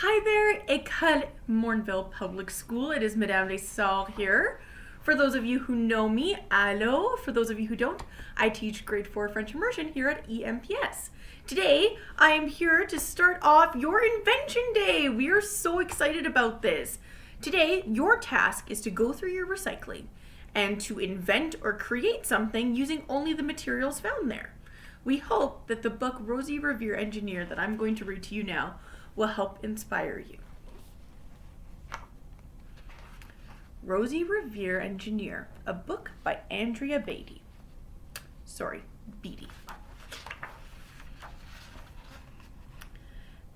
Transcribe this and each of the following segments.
Hi there, École Mornville Public School. It is Madame de Saul here. For those of you who know me, allo. For those of you who don't, I teach grade 4 French immersion here at EMPS. Today, I am here to start off your Invention Day. We are so excited about this. Today, your task is to go through your recycling and to invent or create something using only the materials found there. We hope that the book Rosie, Revere, Engineer that I'm going to read to you now will help inspire you. Rosie, Revere, Engineer, a book by Andrea Beatty. Beatty.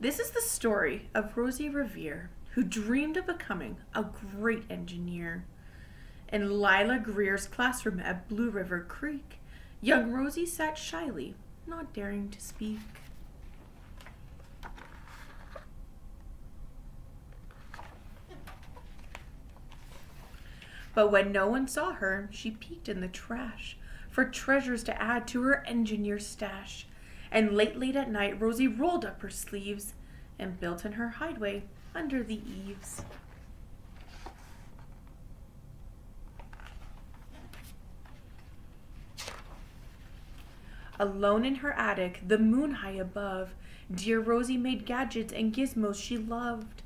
This is the story of Rosie Revere, who dreamed of becoming a great engineer. In Lila Greer's classroom at Blue River Creek, young Rosie sat shyly, not daring to speak. But when no one saw her, she peeked in the trash for treasures to add to her engineer stash. And late at night, Rosie rolled up her sleeves and built in her hideaway under the eaves. Alone in her attic, the moon high above, dear Rosie made gadgets and gizmos she loved.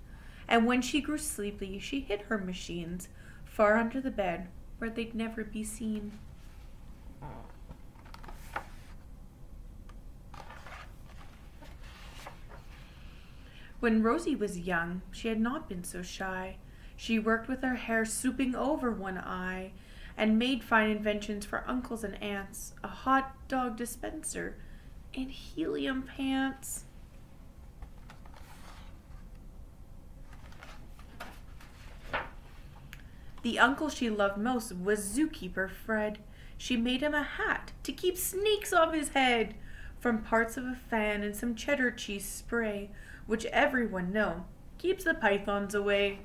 And when she grew sleepy, she hid her machines far under the bed where they'd never be seen. When Rosie was young, she had not been so shy. She worked with her hair swooping over one eye and made fine inventions for uncles and aunts, a hot dog dispenser and helium pants. The uncle she loved most was zookeeper Fred. She made him a hat to keep snakes off his head from parts of a fan and some cheddar cheese spray, which everyone knows keeps the pythons away.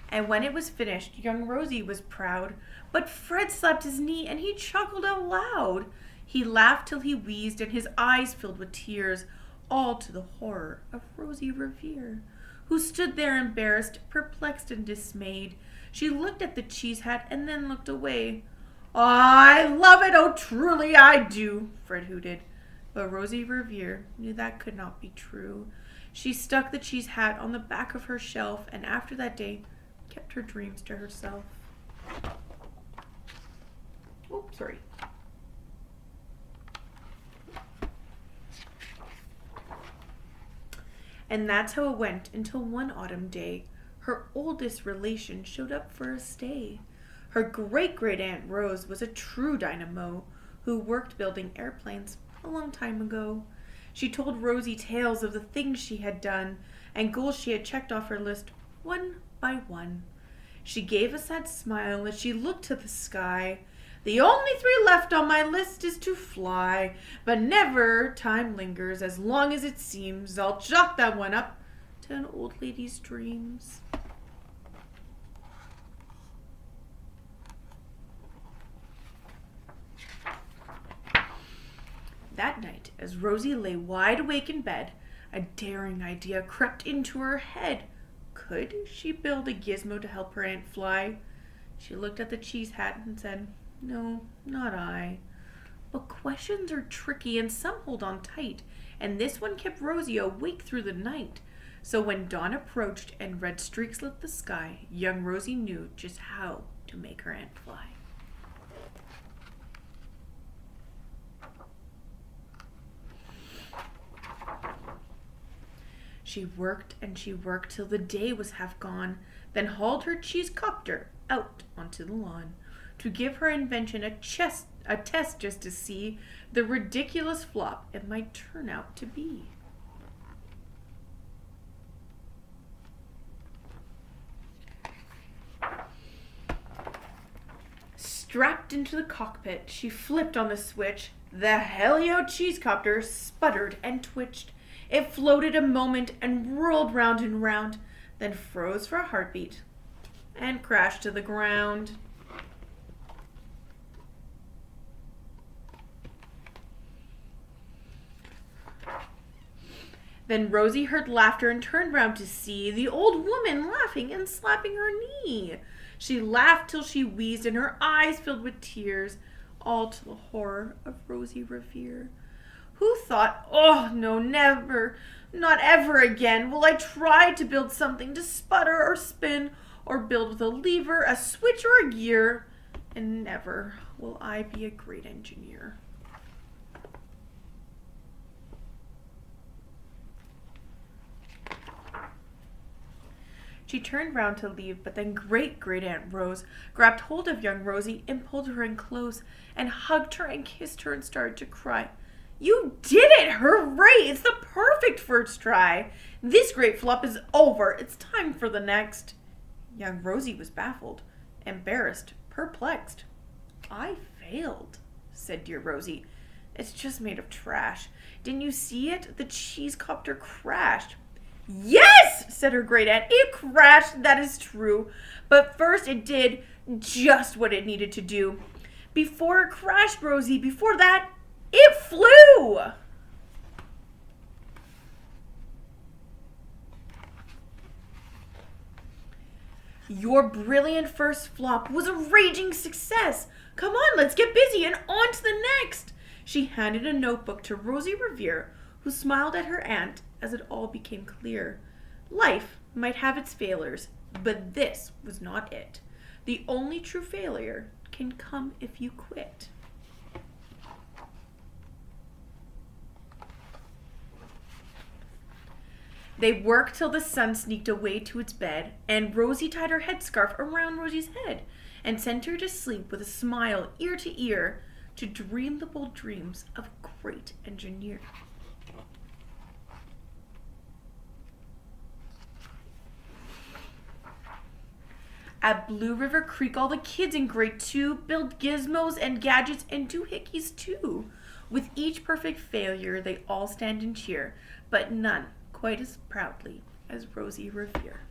And when it was finished, young Rosie was proud, but Fred slapped his knee and he chuckled out loud. He laughed till he wheezed and his eyes filled with tears, all to the horror of Rosie Revere, who stood there embarrassed, perplexed, and dismayed. She looked at the cheese hat and then looked away. "I love it, oh truly I do," Fred hooted. But Rosie Revere knew that could not be true. She stuck the cheese hat on the back of her shelf and after that day kept her dreams to herself. Oh, sorry. And that's how it went until one autumn day, her oldest relation showed up for a stay. Her great-great-aunt Rose was a true dynamo who worked building airplanes a long time ago. She told Rosie tales of the things she had done and goals she had checked off her list one by one. She gave a sad smile as she looked to the sky. "The only 3 left on my list is to fly, but never time lingers as long as it seems. I'll chalk that one up to an old lady's dreams." That night, as Rosie lay wide awake in bed, a daring idea crept into her head. Could she build a gizmo to help her aunt fly? She looked at the cheese hat and said, "No, not I." But questions are tricky and some hold on tight, and this one kept Rosie awake through the night. So when dawn approached and red streaks lit the sky, young Rosie knew just how to make her aunt fly. She worked and she worked till the day was half gone, then hauled her cheese copter out onto the lawn to give her invention a test just to see the ridiculous flop it might turn out to be. Strapped into the cockpit, she flipped on the switch. The Helio cheesecopter sputtered and twitched. It floated a moment and whirled round and round, then froze for a heartbeat and crashed to the ground. Then Rosie heard laughter and turned round to see the old woman laughing and slapping her knee. She laughed till she wheezed and her eyes filled with tears, all to the horror of Rosie Revere, who thought, "Oh, no, never, not ever again will I try to build something to sputter or spin or build with a lever, a switch, or a gear, and never will I be a great engineer." She turned round to leave, but then Great-Great-Aunt Rose grabbed hold of young Rosie and pulled her in close and hugged her and kissed her and started to cry. "You did it! Hooray! It's the perfect first try! This great flop is over. It's time for the next." Young Rosie was baffled, embarrassed, perplexed. "I failed," said dear Rosie. "It's just made of trash. Didn't you see it? The cheese copter crashed." "Yes," said her great aunt, "it crashed, that is true. But first it did just what it needed to do. Before it crashed, Rosie, before that, it flew." "Your brilliant first flop was a raging success. Come on, let's get busy and on to the next." She handed a notebook to Rosie Revere, who smiled at her aunt as it all became clear. Life might have its failures, but this was not it. The only true failure can come if you quit. They worked till the sun sneaked away to its bed, and Rosie tied her headscarf around Rosie's head and sent her to sleep with a smile ear to ear to dream the bold dreams of a great engineer. At Blue River Creek, all the kids in grade 2 build gizmos and gadgets and doohickeys too. With each perfect failure, they all stand and cheer, but none quite as proudly as Rosie Revere.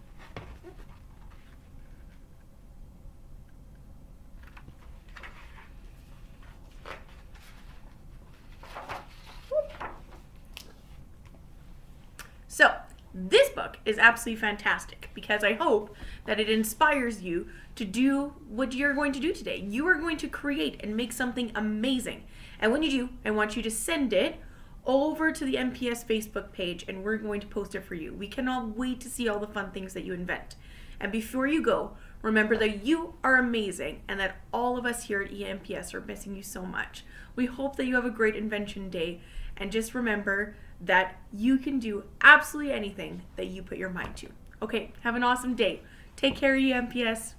So, this book is absolutely fantastic because I hope that it inspires you to do what you're going to do today. You are going to create and make something amazing. And when you do, I want you to send it over to the MPS Facebook page and we're going to post it for you. We cannot wait to see all the fun things that you invent. And before you go, remember that you are amazing and that all of us here at EMPS are missing you so much. We hope that you have a great invention day, and just remember that you can do absolutely anything that you put your mind to. Okay, have an awesome day. Take care, EMPS.